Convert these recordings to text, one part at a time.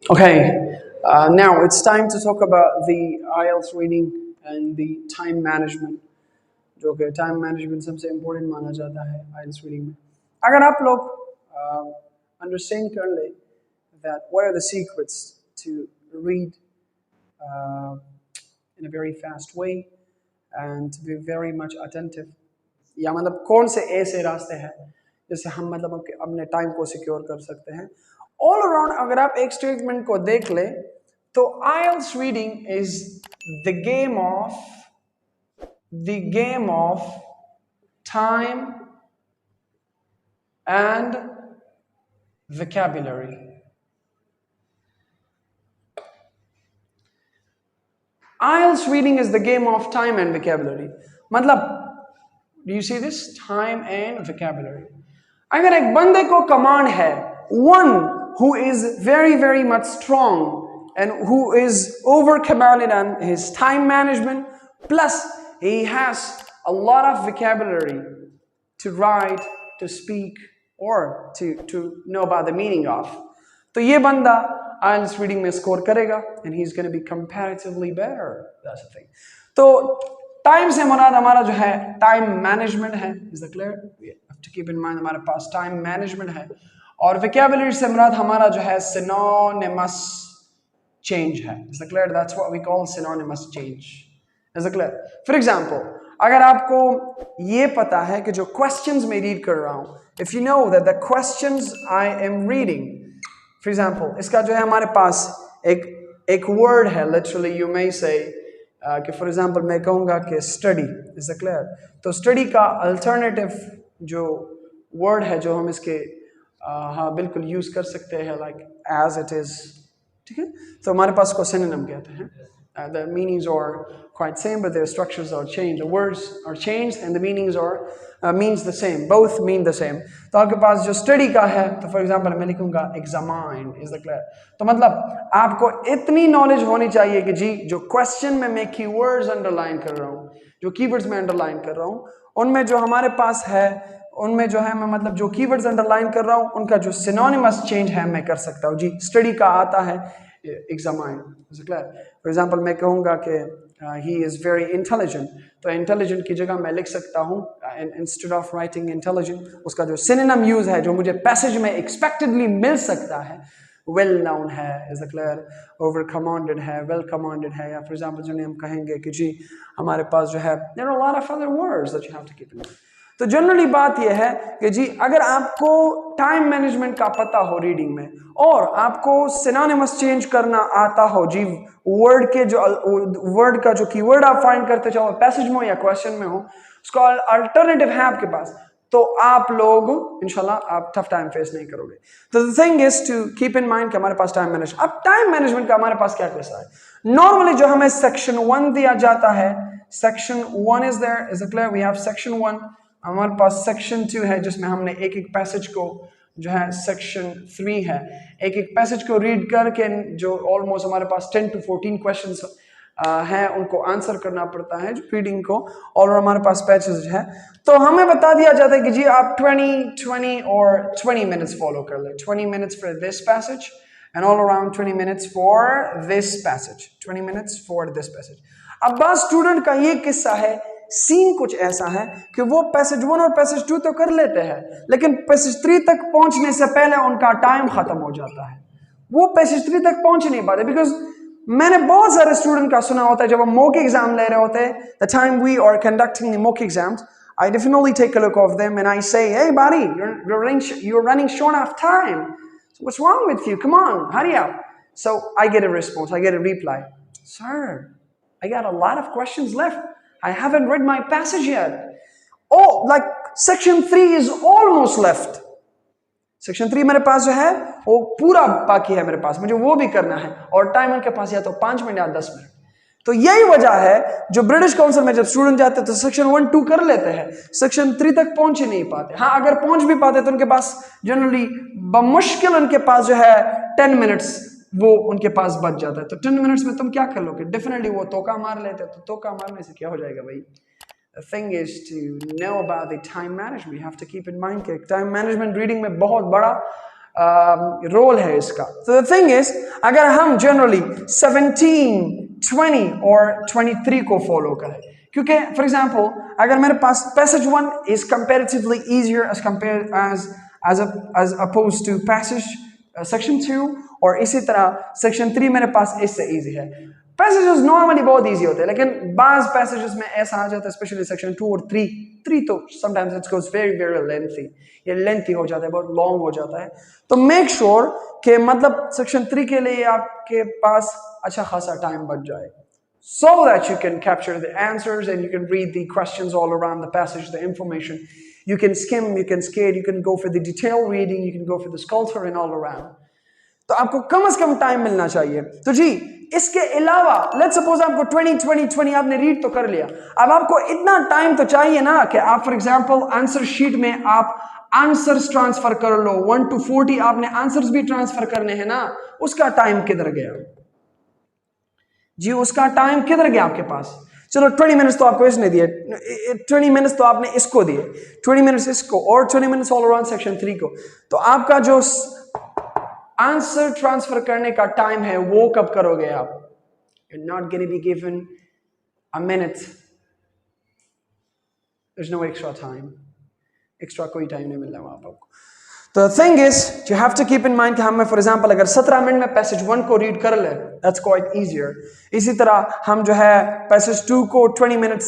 Okay, now it's time to talk about the IELTS reading and the time management. जो कि time management सबसे important माना जाता है आइल्स रीडिंग में. अगर आप लोग अंडरस्टैंड कर ले that what are the secrets to read in a very fast way and to be very much attentive, या मतलब कौन से ऐसे रास्ते हैं जिससे हम मतलब अपने टाइम को सिक्योर कर सकते हैं. ऑल अराउंड अगर आप एक स्टेटमेंट को देख ले तो IELTS reading is the game of time and vocabulary. IELTS reading is the game of time and vocabulary. मतलब, do you see this? Time and vocabulary. अगर एक बंदे को कमांड है, one who is very very much strong and who is over commanded on his time management, plus he has a lot of vocabulary to write, to speak, or to know about the meaning of. तो ये बंदा IELTS reading में score करेगा and he's going to be comparatively better. That's the thing. तो time से मुराद हमारा जो है टाइम मैनेजमेंट है. Is that clear? We have to keep in mind हमारे पास टाइम मैनेजमेंट है. और vocabulary से मुराद हमारा जो है synonymous change है. Is that clear? That's what we call synonymous change. Is that clear? For example, अगर आपको ये पता है कि जो questions मैं रीड कर रहा हूँ, if you know that the questions I am reading, for example, इसका जो है हमारे पास एक word है, literally you may say कि for example मैं कहूँगा कि study. Is that clear? तो study का alternative जो word है जो हम इसके हाँ बिल्कुल यूज कर सकते हैं like as it is. ठीक है, तो हमारे पास को synonym कहते हैं. The meanings are quite same, but their structures are changed. The words are changed, and the meanings are means the same. Both mean the same. तो आपके पास जो study का है, तो for example मैं लिखूँगा examine. Is that clear? तो मतलब आपको इतनी knowledge होनी चाहिए कि जी जो question में मैं keywords underline कर रहा हूँ, जो keywords में underline कर रहा हूँ, उनमें जो हमारे पास है, उनमें जो है मैं मतलब जो keywords underline कर रहा हूँ, उनका जो synonymous change है मैं कर सकता हूँ. जी study का आता है examine. Is it clear? For example मैं कहूँगा कि he is very intelligent, तो intelligent की जगह मैं लिख सकता हूँ instead of writing intelligent, उसका जो synonym use है जो मुझे passage में expectedly मिल सकता है, well known है. Is it clear? over commanded है, well commanded है, या for example जिन्हें हम कहेंगे कि जी हमारे पास जो है there are a lot of other words that you have to keep in mind. तो जनरली बात यह है कि जी अगर आपको टाइम मैनेजमेंट का पता हो रीडिंग में और आपको सिनोनिमस चेंज करना आता हो जी वर्ड के जो वर्ड का जो कीवर्ड आप फाइंड करते चाहो पैसेज में हो या क्वेश्चन में हो, उसका अल्टरनेटिव है आपके पास, तो आप लोग इंशाल्लाह आप टफ टाइम फेस नहीं करोगे. तो the thing is to keep in mind कि हमारे पास टाइम मैनेजमेंट. अब टाइम मैनेजमेंट का हमारे पास क्या कैसा है? नॉर्मली जो हमें सेक्शन 1 दिया जाता है, section 1 is there. Is it clear? We have section 1. हमारे पास सेक्शन 2 है जिसमें हमने एक एक पैसेज को जो है सेक्शन 3 है, एक एक पैसेज को रीड करके जो ऑलमोस्ट हमारे पास 10 to 14 क्वेश्चंस हैं उनको आंसर करना पड़ता है जो रीडिंग को, और हमारे पास पैसेज है. तो हमें बता दिया जाता है कि जी आप 20 और 20 मिनट्स फॉलो कर ले. 20 minutes for this passage and all around 20 minutes for this passage. 20 minutes for this passage. अब बात स्टूडेंट का ये किस्सा है, सीन कुछ ऐसा है कि वो पैसेज 1 और पैसेज 2 तो कर लेते हैं, लेकिन पैसेज 3 तक पहुंचने से पहले उनका टाइम खत्म हो जाता है. वो पैसेज 3 तक पहुंच नहीं पाते. बिकॉज मैंने बहुत सारे स्टूडेंट का सुना होता है जब हम मॉक एग्जाम ले रहे होते हैं, the time we are conducting the mock exams, I definitely take a look of them and I say, hey buddy, you're running short of time. So what's wrong with you? Come on, hurry up. So I get a response, I get a reply. Sir, I got a lot of questions left. I haven't read my passage yet. Oh, like section 3 is almost left. Section 3 मेरे पास जो है वो पूरा बाकी है मेरे पास, मुझे वो भी करना है और टाइम उनके पास या तो 5 मिनट या 10 मिनट. तो यही वजह है जो ब्रिटिश काउंसिल में जब स्टूडेंट जाते हैं तो सेक्शन 1 2 कर लेते हैं, सेक्शन 3 तक पहुंच ही नहीं पाते. हाँ अगर पहुंच भी पाते तो उनके पास जनरली बमुश्किल उनके पास जो है 10 मिनट्स वो उनके पास बच जाता है. तो 10 मिनट्स में तुम क्या कर लोगे? डेफिनेटली वो तोका मार लेते हैं. तो तोका मारने से क्या हो जाएगा भाई? The thing is to know about the time management. You have to keep in mind कि time management reading में बहुत बड़ा रोल है इसका. तो द थिंग इज, अगर हम जनरली 17, 20 और 23 को फॉलो करें, क्योंकि फॉर एग्जाम्पल अगर मेरे पास passage 1 is comparatively easier as opposed to passage section 2, और इसी तरह सेक्शन 3 मेरे पास इससे इजी है. पैसेजेस नॉर्मली बहुत इजी होते हैं, लेकिन बाज पैसेजेस में ऐसा आ जाता है, स्पेशली सेक्शन 2 और 3 तो sometimes it goes very very lengthy, ये लेंथी हो जाता है, बहुत लॉन्ग हो जाता है. तो मेक श्योर कि मतलब सेक्शन 3 के लिए आपके पास अच्छा खासा टाइम बच जाए, so that you can capture the answers and you can read the questions all around the passage, the information. You can skim, you can skate, you can go for the detailed reading, you can go for the sculpture and all around. तो आपको कम से कम time मिलना चाहिए. तो जी इसके अलावा let's suppose आपको 20 आपने रीड तो कर लिया, अब आपको इतना टाइम तो चाहिए ना कि आप फॉर एग्जांपल आंसर शीट में आप आंसर्स ट्रांसफर कर लो. 1 to 40 आपने आंसर्स भी ट्रांसफर करने हैं ना, उसका टाइम किधर गया जी? उसका टाइम किधर गया आपके पास? चलो 20 मिनट्स तो आपको इसने दिए, 20 मिनट्स तो आपने इसको दिए, 20 मिनट्स इसको, और 20 मिनट्स ऑल अराउंड सेक्शन 3 को. तो आपका जो आंसर ट्रांसफर करने का टाइम है वो कब करोगे आप? You're not going to be given a minute. There's no extra time. Extra कोई टाइम नहीं मिलना वहां पर आपको. तो thing is you have to keep in mind कि हमें फॉर एग्जांपल अगर 17 मिनट में पैसेज 1 को रीड कर ले, दैट्स क्वाइट इजियर. इसी तरह हम जो है पैसेज 2 को 20 मिनट्स,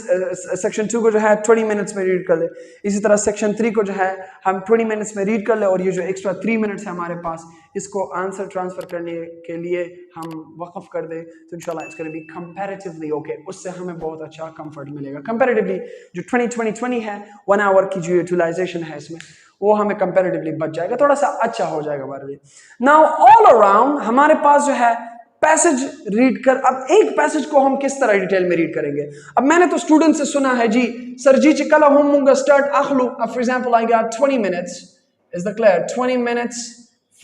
सेक्शन 2 को जो है 20 मिनट्स में रीड कर ले. इसी तरह सेक्शन 3 को जो है हम 20 मिनट्स में रीड कर ले, और ये जो एक्स्ट्रा 3 मिनट्स है हमारे पास, इसको आंसर ट्रांसफर करने के लिए हम वक्फ कर दे, तो इंशाल्लाह it's gonna be comparatively okay. उससे हमें बहुत अच्छा कंफर्ट मिलेगा. कंपैरेटिवली जो 20 है 1 आवर की जो यूटिलाइजेशन है इसमें, वो हमें कंपैरेटिवली बच जाएगा, थोड़ा सा अच्छा हो जाएगा हमारे लिए. नाउ ऑल अराउंड हमारे पास जो है पैसेज रीड कर, अब एक पैसेज को हम किस तरह डिटेल में रीड करेंगे? अब मैंने तो स्टूडेंट से सुना है जी सर जी कल हम स्टार्ट आखलू, अब for example I got 20 minutes, is the clear 20 minutes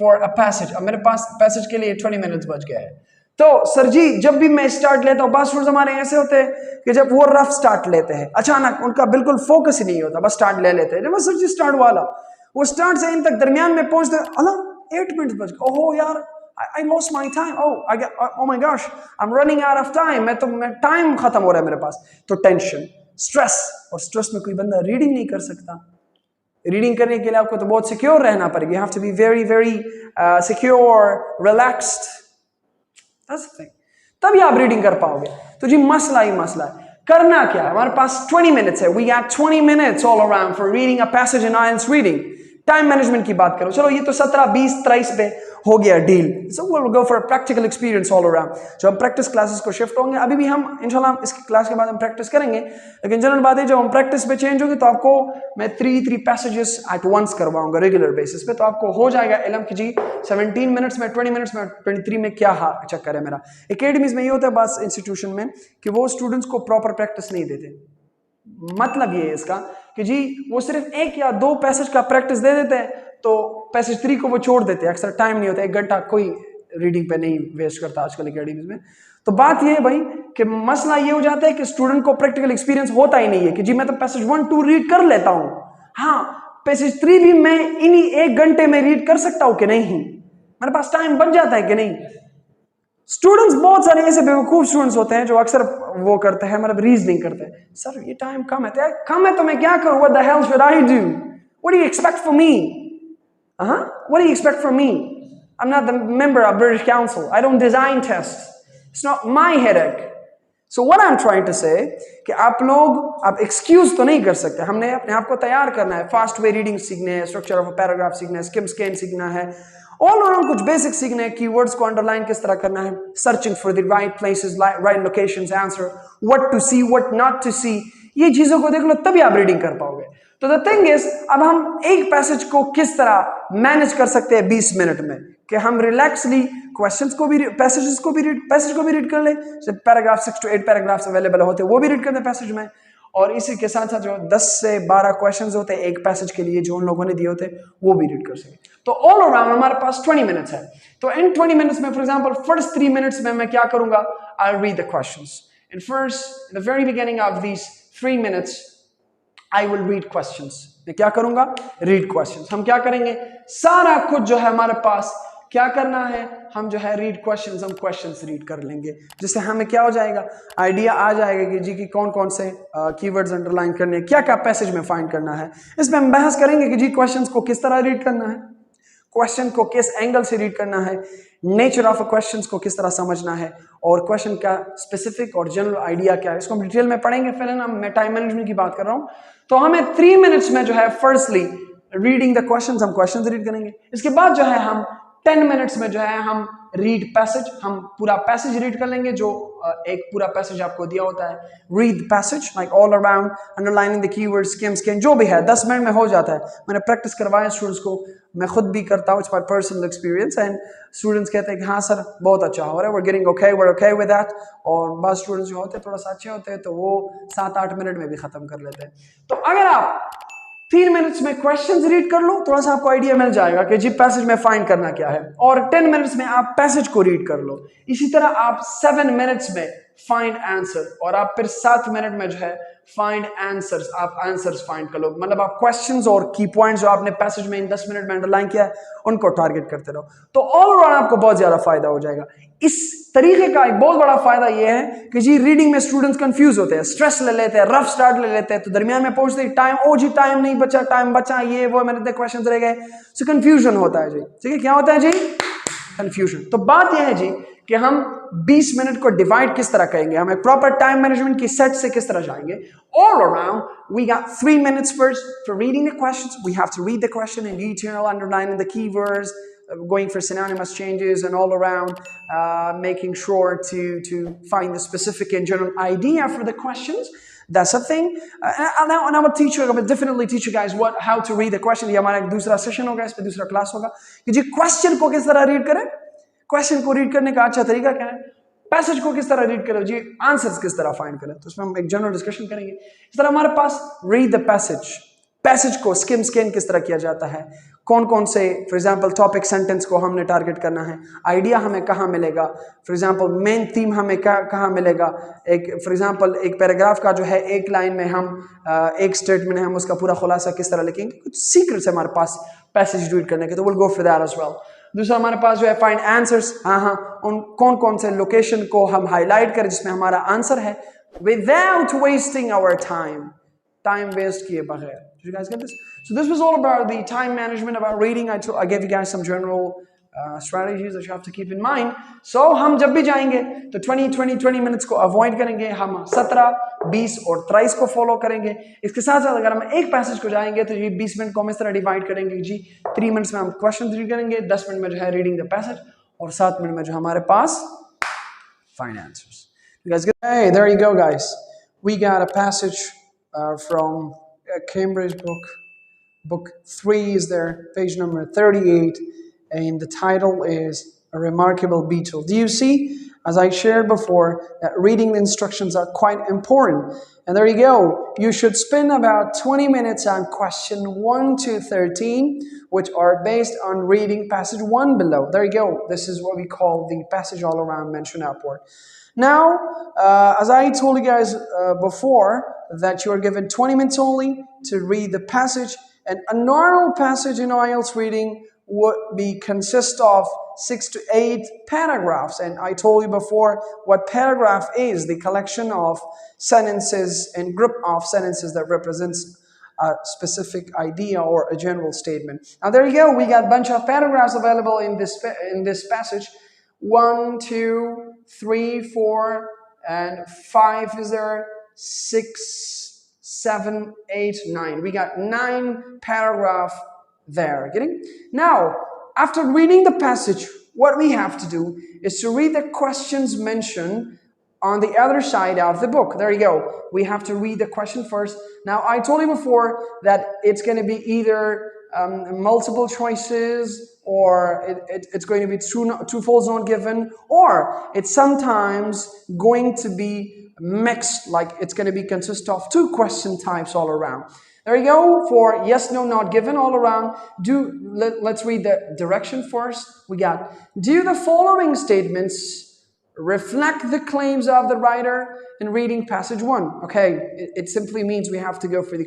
for a passage. अब मेरे पास पैसेज के लिए 20 मिनट्स बच गए हैं. तो सर जी जब भी मैं स्टार्ट लेता हूँ, बात स्टूडेंट्स हमारे ऐसे होते हैं कि जब वो रफ स्टार्ट लेते हैं, अचानक उनका बिल्कुल फोकस ही नहीं होता, बस स्टार्ट ले लेते हैं. जब सर जी स्टार्ट वाला, वो स्टार्ट से इन तक दरमियान में पहुंचते, अल्लाह 8 मिनट्स बच गए, ओह यार I lost my time, oh my gosh, I'm running out of time, मैं टाइम खत्म हो रहा है मेरे पास. तो टेंशन, स्ट्रेस, और स्ट्रेस में कोई बंदा रीडिंग नहीं कर सकता. रीडिंग करने के लिए आपको तो बहुत सिक्योर रहना पड़ेगा. You have to be very very secure, relaxed. That's the thing. तभी आप रीडिंग कर पाओगे. तो जी मसला ही मसला है. करना क्या? हमारे पास 20 मिनट्स है. We got 20 minutes all around for reading a passage in IELTS reading. Time management की बात करो, चलो ये तो 17, 20, 23 पे हो गया deal. So we'll go for a practical experience all around. जब हम प्रैक्टिस क्लासेस को शिफ्ट होंगे, अभी भी हम इंशाल्लाह इस क्लास के बाद हम प्रैक्टिस करेंगे, लेकिन जनरल बात है जब हम प्रैक्टिस पे चेंज होगी तो आपको मैं 3 पैसेजेस एट वंस करवाऊंगा रेगुलर बेसिस पे. तो आपको हो जाएगा इल्म की जी 17 मिनट्स में, 20 मिनट्स में, 23 में क्या चक्कर है मेरा. एकेडमीज में ये होता है बस इंस्टीट्यूशन में कि वो स्टूडेंट्स को प्रॉपर प्रैक्टिस नहीं देते. मतलब ये है इसका कि जी वो सिर्फ 1 या 2 पैसेज का प्रैक्टिस दे देते हैं, तो पैसेज 3 को वो छोड़ देते हैं. अक्सर टाइम नहीं होता, 1 घंटा कोई रीडिंग पे नहीं वेस्ट करता आजकल एकेडमीज में. तो बात ये है भाई कि मसला ये हो जाता है कि स्टूडेंट को प्रैक्टिकल एक्सपीरियंस होता ही नहीं है कि जी मैं तो पैसेज 1, 2 रीड कर लेता हूँ, हाँ पैसेज 3 भी मैं इन्हीं 1 घंटे में रीड कर सकता हूँ कि नहीं, मेरे पास टाइम बन जाता है कि नहीं. स्टूडेंट्स बहुत सारे ऐसे बेवकूफ स्टूडेंट्स होते हैं जो अक्सर वो करते हैं, मतलब रीजनिंग करते हैं, सर ये टाइम कम है तो मैं क्या करूं, what the hell should I do, what do you expect from me, what do you expect from me, I am not the member of British council, I don't design test, it's not my headache. So what I am trying to say कि आप excuse तो नहीं कर सकते, हमने अपने आप को तैयार करना है. फास्ट वे रीडिंग सीखने है, स्ट्रक्चर ऑफ अ पैराग्राफ सीखना है, स्किम स्कैन सीखना है, ऑल अराउंड कुछ बेसिक सीखना है. कीवर्ड्स को अंडरलाइन किस तरह करना है, searching for the right places, right locations, answer, what to see, what not to see, ये चीजों को देख लो तभी आप रीडिंग कर पाओगे. तो द थिंग इज अब हम एक पैसेज को किस तरह मैनेज कर सकते हैं 20 मिनट में कि हम रिलैक्सली क्वेश्चंस को भी, पैसेज को भी रीड कर ले. पैराग्राफ 6 to 8 पैराग्राफ्स अवेलेबल होते हैं, वो भी रीड करते हैं पैसेज में, और इसी के साथ साथ जो 10 से 12 क्वेश्चंस होते हैं एक पैसेज के लिए जो उन लोगों ने दिए होते हैं वो भी रीड कर सके. तो ऑल अराउंड हमारे पास 20 मिनट्स है. तो इन 20 मिनट्स में फॉर एग्जांपल फर्स्ट 3 मिनट्स में मैं क्या करूंगा, I will read the questions. In the very beginning of these 3 minutes I will read questions. मैं क्या करूंगा? Read questions. हम क्या करेंगे? सारा कुछ जो है हमारे पास क्या करना है, हम जो है रीड क्वेश्चंस, हम क्वेश्चंस रीड कर लेंगे, जिससे हमें क्या हो जाएगा? आइडिया आ जाएगा कि जी की कौन कौन से कीवर्ड्स अंडरलाइन करने हैं, क्या क्या पैसेज में फाइंड करना है। इसमें हम बहस करेंगे कि जी क्वेश्चंस को किस तरह रीड करना है, क्वेश्चन को किस एंगल से रीड करना है, नेचर ऑफ अ क्वेश्चन को किस तरह समझना है, और क्वेश्चन का स्पेसिफिक और जनरल आइडिया क्या है, इसको हम डिटेल में पढ़ेंगे। फिलहाल मैं टाइम मैनेजमेंट की बात कर रहा हूं। तो हमें 3 मिनट्स में जो है फर्स्टली रीडिंग द क्वेश्चंस, हम क्वेश्चंस रीड करेंगे। इसके बाद जो है हम 10 मिनट्स में जो है हम रीड पैसेज, हम पूरा पैसेज रीड कर लेंगे, जो एक पूरा पैसेज आपको दिया होता है। Read passage like all around, underlining the keywords, scheme जो भी है 10 मिनट में हो जाता है। मैंने प्रैक्टिस करवाया स्टूडेंट्स को, मैं खुद भी करता हूँ, it's my personal experience, and students कहते हैं कि हाँ सर बहुत अच्छा हो रहा है, we're okay with that। और बाद स्टूडेंट्स जो होते हैं थोड़ा सा अच्छे होते हैं तो वो 7-8 मिनट में भी खत्म कर लेते हैं। तो अगर आप 3 मिनट्स में क्वेश्चंस रीड कर लो, थोड़ा सा आपको आइडिया मिल जाएगा कि जी पैसेज में फाइंड करना क्या है, और 10 मिनट्स में आप पैसेज को रीड कर लो। इसी तरह आप 7 मिनट्स में फाइंड आंसर, और आप फिर 7 मिनट में जो है फाइंड आंसर्स, आप आंसर्स फाइंड कर लो। मतलब आप क्वेश्चंस और की पॉइंट्स जो आपने पैसेज में इन 10 मिनट में अंडरलाइन किया है उनको टारगेट करते रहो, तो ऑलराउंड आपको बहुत ज्यादा फायदा हो जाएगा। इस तरीके का एक बहुत बड़ा फायदा यह है कि जी रीडिंग में स्टूडेंट्स कंफ्यूज होते हैं, स्ट्रेस ले लेते हैं, रफ स्टार्ट ले लेते हैं, तो दरमियान में पहुंचते ही टाइम, ओ जी टाइम नहीं बचा, टाइम बचा, ये वो मेरे क्वेश्चन रह गए, सो कंफ्यूजन होता है जी। ठीक है, क्या होता है जी? कंफ्यूजन। तो बात यह है जी कि हम 20 मिनट को डिवाइड किस तरह करेंगे, हम एक प्रॉपर टाइम मैनेजमेंट की सेट से किस तरह जाएंगे। All around, we got 3 minutes first for reading the questions. We have to read the question in detail, underlining the keywords, going for synonymous changes, and all around making sure to find the specific and general idea for the questions. That's a thing. And I will teach you, I will definitely teach you guys how to read the question. ये हमारा एक दूसरा session होगा, इस पे दूसरा class होगा कि जी क्वेश्चन को किस तरह रीड करें, क्वेश्चन को रीड करने का अच्छा तरीका क्या है, पैसेज को किस तरह रीड करें, जी आंसर्स किस तरह फाइंड करें। तो उसमें हम एक जनरल डिस्कशन करेंगे। इस तरह हमारे पास रीड द पैसेज, पैसेज को स्किन किस तरह किया जाता है, कौन कौन से फॉर एग्जांपल टॉपिक सेंटेंस को हमने टारगेट करना है, आइडिया हमें कहाँ मिलेगा, फॉर एग्जांपल मेन थीम हमें कहाँ मिलेगा, एक फॉर एग्जांपल एक पैराग्राफ का जो है एक लाइन में हम एक स्टेटमेंट है, हम उसका पूरा खुलासा किस तरह लिखेंगे, कुछ सीक्रेट्स हमारे पास पैसेज रीड करने के, तो will go for that as well. दूसरा हमारे पास जो है फाइंड आंसर्स, उन कौन कौन से लोकेशन को हम हाईलाइट करें जिसमें हमारा आंसर है, without wasting our time waste किए बगैर। Did you guys get this? So this was all about the time management, about reading. I gave you guys some general strategies that you have to keep in mind. So हम जब भी जाएंगे तो 20 minutes को avoid करेंगे, हम 17, 20 और 23 को फॉलो करेंगे। इसके साथ साथ अगर हम एक पैसेज को जाएंगे तो ये 20 मिनट को हम इस तरह डिवाइड करेंगे जी 3 मिनट्स में हम क्वेश्चन रीड करेंगे, 10 मिनट में जो है रीडिंग द पैसेज, और 7 मिनट में जो हमारे पास find answers. You guys get it? Hey, there you go, guys. We got a passage from a Cambridge book. Book 3 is there, page number 38, and the title is A Remarkable Beetle. Do you see, as I shared before, that reading the instructions are quite important? And there you go. You should spend about 20 minutes on question 1 to 13, which are based on reading passage 1 below. There you go. This is what we call the passage all around mentioned upward. Now, as I told you guys before, that you are given 20 minutes only to read the passage, and a normal passage in IELTS reading would consist of 6 to 8 paragraphs. And I told you before what paragraph is, the collection of sentences and group of sentences that represents a specific idea or a general statement. Now there you go, we got a bunch of paragraphs available in this passage. 1, 2, 3, 4, and 5 is there, 6, 7, 8, 9. We got 9 paragraphs there. Getting? Now, after reading the passage, what we have to do is to read the questions mentioned on the other side of the book. There you go. We have to read the question first. Now, I told you before that it's going to be either multiple choices, or it's going to be true false not given, or it's sometimes going to be mixed, like it's going to be consist of 2 question types all around. There you go. For yes, no, not given all around, let's read the direction first. We got, do the following statements reflect the claims of the writer in reading passage 1? Okay, it simply means we have to go for the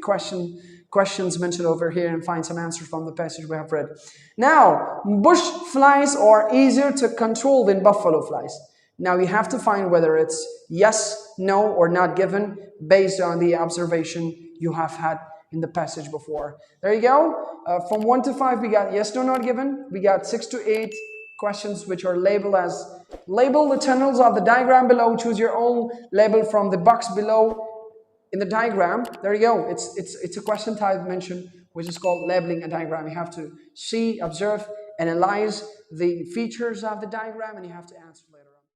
questions mentioned over here and find some answers from the passage we have read. Now, bush flies are easier to control than buffalo flies. Now you have to find whether it's yes, no, or not given based on the observation you have had in the passage before. There you go. From 1 to 5, we got yes, no, not given. We got 6 to 8 questions which are labeled as, label the tunnels of the diagram below. Choose your own label from the box below in the diagram. There you go. It's a question type mentioned, which is called labeling a diagram. You have to see, observe, analyze the features of the diagram, and you have to answer.